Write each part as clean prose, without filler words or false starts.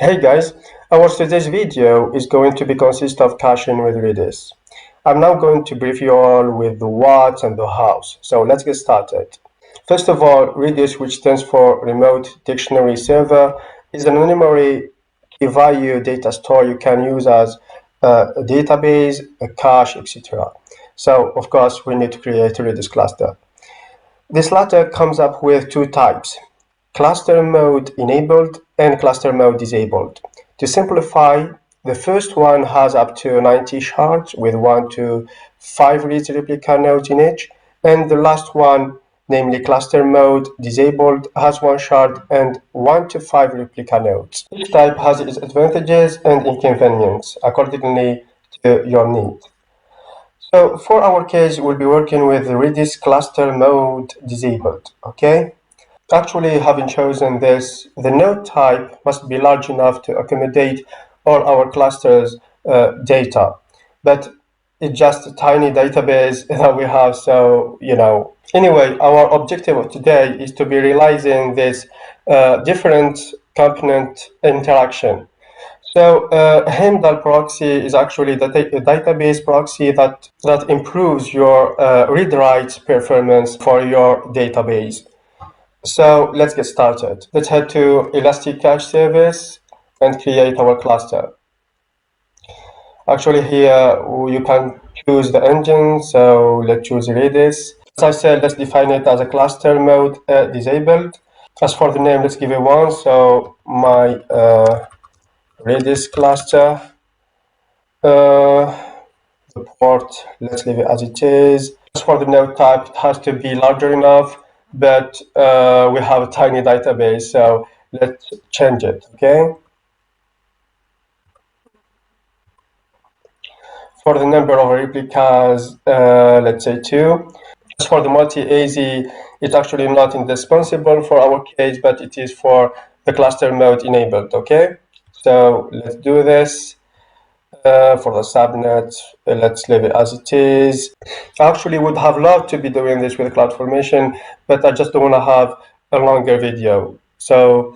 Hey guys, our today's video is going to be consist of caching with Redis. I'm now going to brief you all with the what and the hows. So let's get started. First of all, Redis, which stands for Remote Dictionary Server, is an in-memory key value data store you can use as a database, a cache, etc. So of course, we need to create a Redis cluster. This latter comes up with two types: cluster mode enabled and cluster mode disabled. To simplify, the first one has up to 90 shards with 1 to 5 read replica nodes in each, and the last one, namely cluster mode disabled, has 1 shard and 1 to 5 replica nodes. Each type has its advantages and inconveniences accordingly to your need. So for our case, we'll be working with the Redis cluster mode disabled, okay? Actually, having chosen this, the node type must be large enough to accommodate all our clusters data. But it's just a tiny database that we have, so, Anyway, our objective of today is to be realizing this different component interaction. So Heimdall Proxy is actually a database proxy that improves your read-write performance for your database. So let's get started. Let's head to Elasticcache service and create our cluster. Actually here you can choose the engine, so let's choose Redis. As I said, let's define it as a cluster mode disabled. As for the name, let's give it one, so my Redis cluster. The port, let's leave it as it is. As for the node type, it has to be larger enough, but we have a tiny database, so let's change it, okay? For the number of replicas, let's say 2. As for the multi-AZ, it's actually not indispensable for our case, but it is for the cluster mode enabled, okay? So let's do this. For the subnet, let's leave it as it is. I actually would have loved to be doing this with CloudFormation, but I just don't want to have a longer video. So,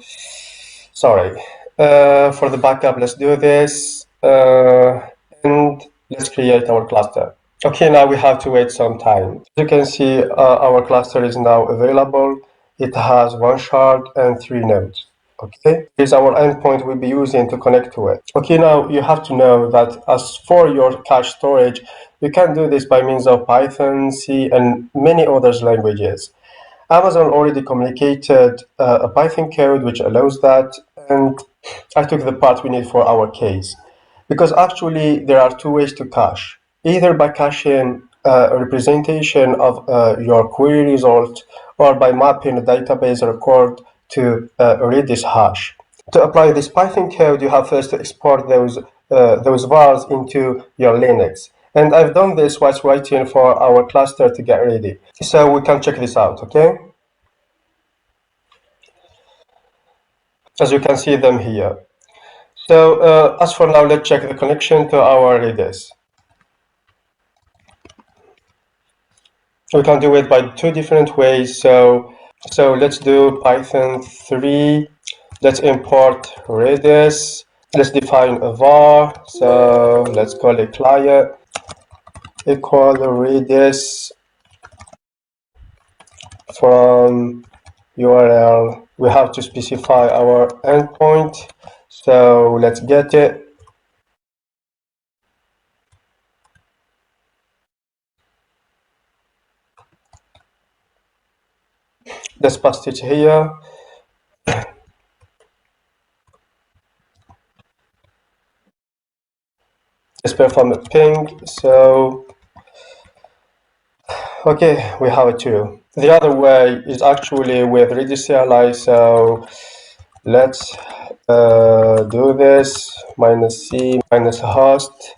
sorry. For the backup, let's do this. And let's create our cluster. Okay, now we have to wait some time. As you can see, our cluster is now available. It has 1 shard and 3 nodes. Okay, this is our endpoint we'll be using to connect to it. Okay, now you have to know that as for your cache storage, you can do this by means of Python, C, and many other languages. Amazon already communicated a Python code which allows that, and I took the part we need for our case. Because actually there are two ways to cache. Either by caching a representation of your query result, or by mapping a database record to a Redis hash. To apply this Python code, you have first to export those vars into your Linux. And I've done this whilst waiting for our cluster to get ready. So we can check this out, okay? As you can see them here. So as for now, let's check the connection to our Redis. We can do it by two different ways. So let's do Python 3. Let's import Redis. Let's define a var. So let's call it client equal Redis from URL. We have to specify our endpoint. So let's get it. Let's paste it here. Let's perform a ping. So, okay, we have it too. The other way is actually with Redis CLI. So let's do this -c -host.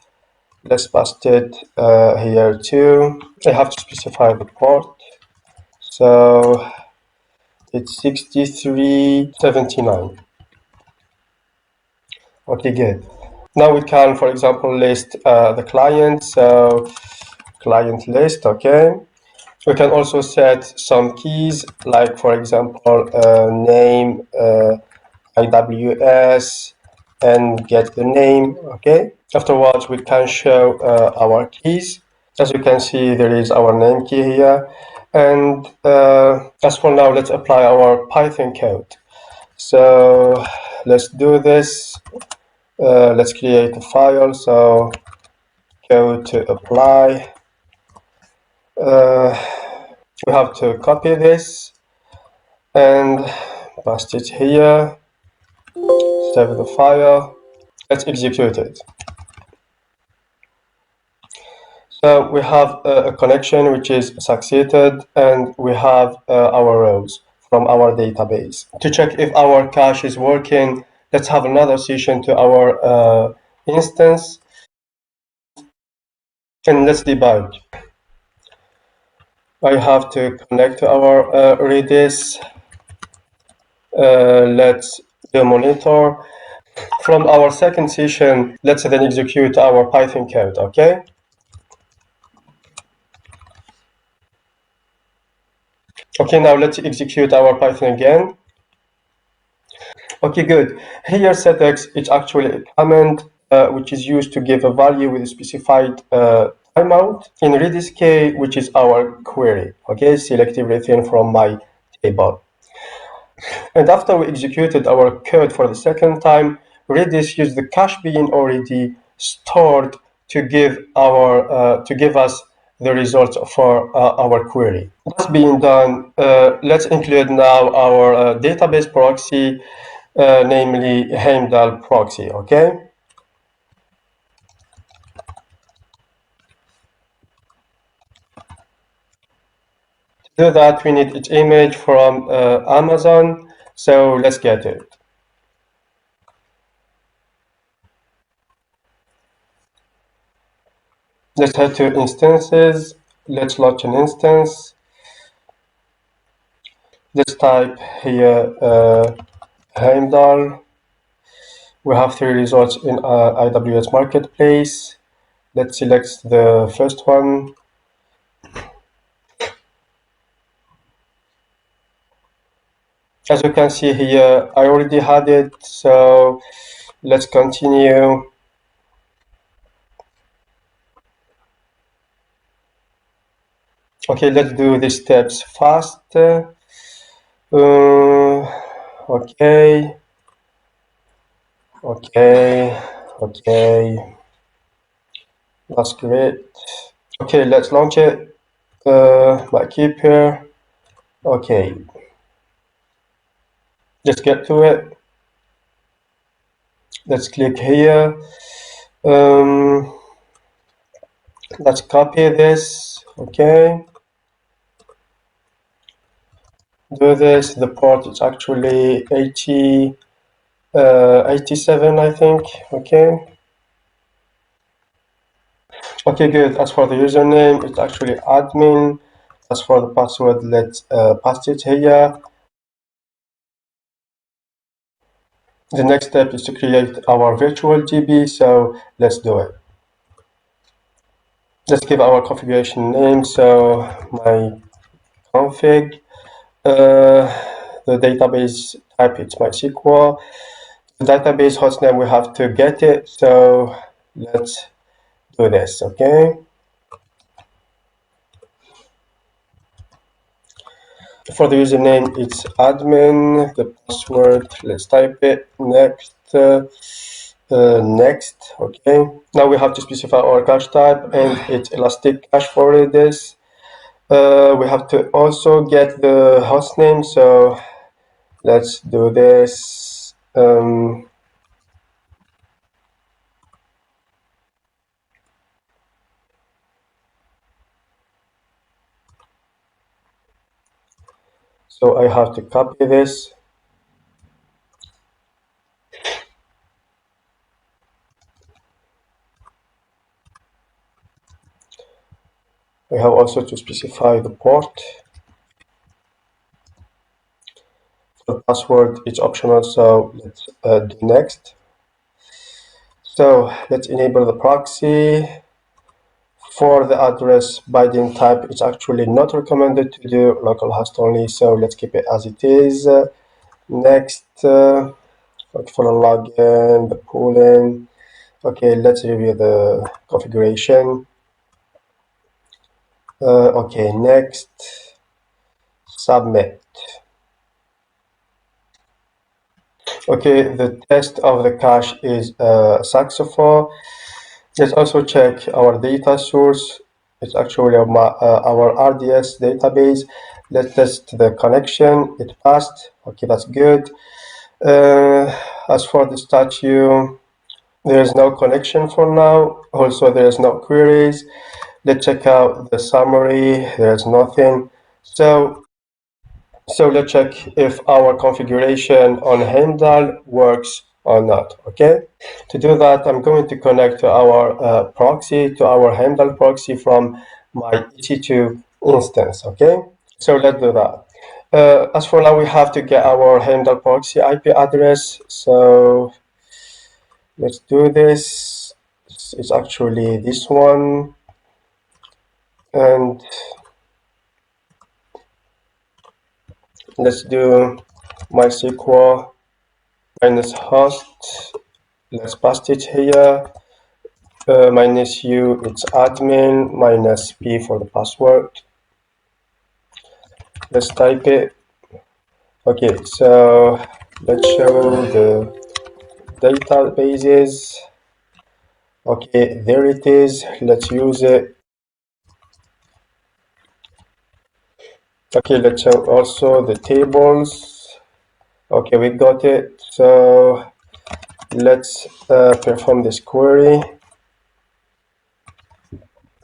Let's paste it here too. I have to specify the port. So it's 6379. Okay, good. Now we can, for example, list the client. So client list, okay. We can also set some keys, like for example, name, AWS, and get the name. Okay. Afterwards, we can show our keys. As you can see, there is our name key here. And as for now, let's apply our Python code. So let's do this. Let's create a file. So go to apply. We have to copy this and paste it here. Save the file. Let's execute it. So we have a connection which is succeeded, and we have our rows from our database. To check if our cache is working, let's have another session to our instance, and let's debug. I have to connect to our Redis. Let's do monitor. From our second session, let's then execute our Python code, okay? Okay, now let's execute our Python again. Okay, good. Here setx is actually a command which is used to give a value with a specified timeout. In Redis K, which is our query, okay, select everything from my table. And after we executed our code for the second time, Redis used the cache being already stored to give us the results for our query. That's being done. Let's include now our database proxy, namely Heimdall Proxy. Okay. To do that, we need its image from Amazon. So let's get it. Let's head to instances. Let's launch an instance. Let's type here Heimdall. We have 3 results in AWS Marketplace. Let's select the first one. As you can see here, I already had it, so let's continue. Okay, let's do these steps fast. Okay, okay, that's great. Okay, let's launch it. Like keep here. Okay, let's get to it. Let's click here. Let's copy this. Okay. Do this. The port is actually 87, I think. Okay. Okay, good. As for the username, it's actually admin. As for the password, let's paste it here. The next step is to create our virtual DB, so let's do it. Let's give our configuration name, so my config. The database type is MySQL. The database hostname, we have to get it, so let's do this, okay? For the username, it's admin. The password, let's type it. Next, next, okay. Now we have to specify our cache type, and it's Elasticcache for Redis. We have to also get the hostname, so let's do this. So I have to copy this. I have also to specify the port. The password is optional, so let's do next. So let's enable the proxy. For the address binding type, it's actually not recommended to do localhost only, so let's keep it as it is. Next, Okay, for the login, the pooling. Okay, let's review the configuration. Okay, next, submit. Okay, the test of the cache is successful. Let's also check our data source. It's actually our RDS database. Let's test the connection. It passed. Okay, that's good. As for the statue, there is no connection for now. Also, there is no queries. Let's check out the summary. There's nothing. So let's check if our configuration on Heimdall works or not, okay? To do that, I'm going to connect to our proxy, to our Heimdall proxy from my EC2 instance, okay? So let's do that. As for now, we have to get our Heimdall proxy IP address. So let's do this. It's actually this one. And let's do MySQL minus host. Let's paste it here. Minus u, it's admin, minus p for the password. Let's type it. Okay, so let's show the databases. Okay, there it is. Let's use it. Okay, let's show also the tables. Okay, we got it. So let's perform this query.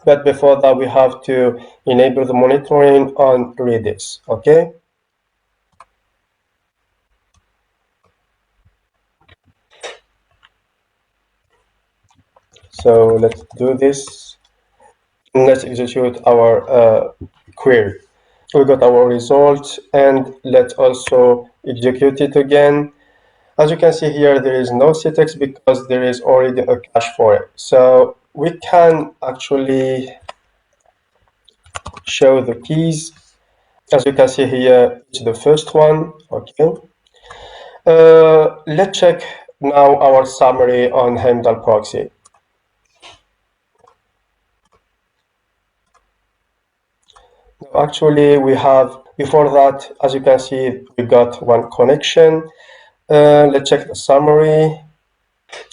But before that, we have to enable the monitoring on Redis. Okay. So let's do this. Let's execute our query. We got our result, and let's also execute it again. As you can see here, there is no syntax because there is already a cache for it. So we can actually show the keys. As you can see here, it's the first one. Okay. Let's check now our summary on Heimdall Proxy. Actually, we have, before that, as you can see, we got one connection. Let's check the summary.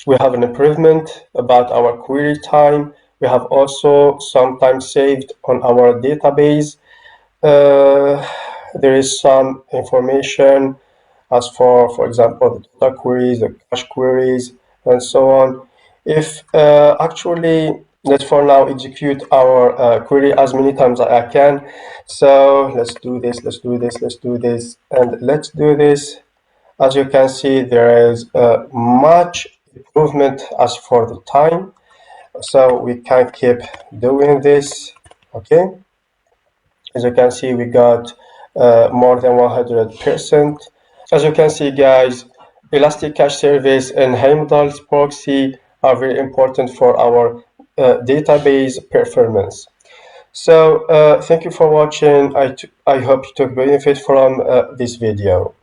We have an improvement about our query time. We have also some time saved on our database. There is some information as for example, the data queries, the cache queries, and so on. If actually, let's for now execute our query as many times as I can. So let's do this, let's do this, let's do this, and let's do this. As you can see, there is much improvement as for the time. So we can keep doing this, okay? As you can see, we got more than 100%. As you can see, guys, Elasticcache service and Heimdall proxy are very important for our database performance. So thank you for watching. I hope you took benefit from this video.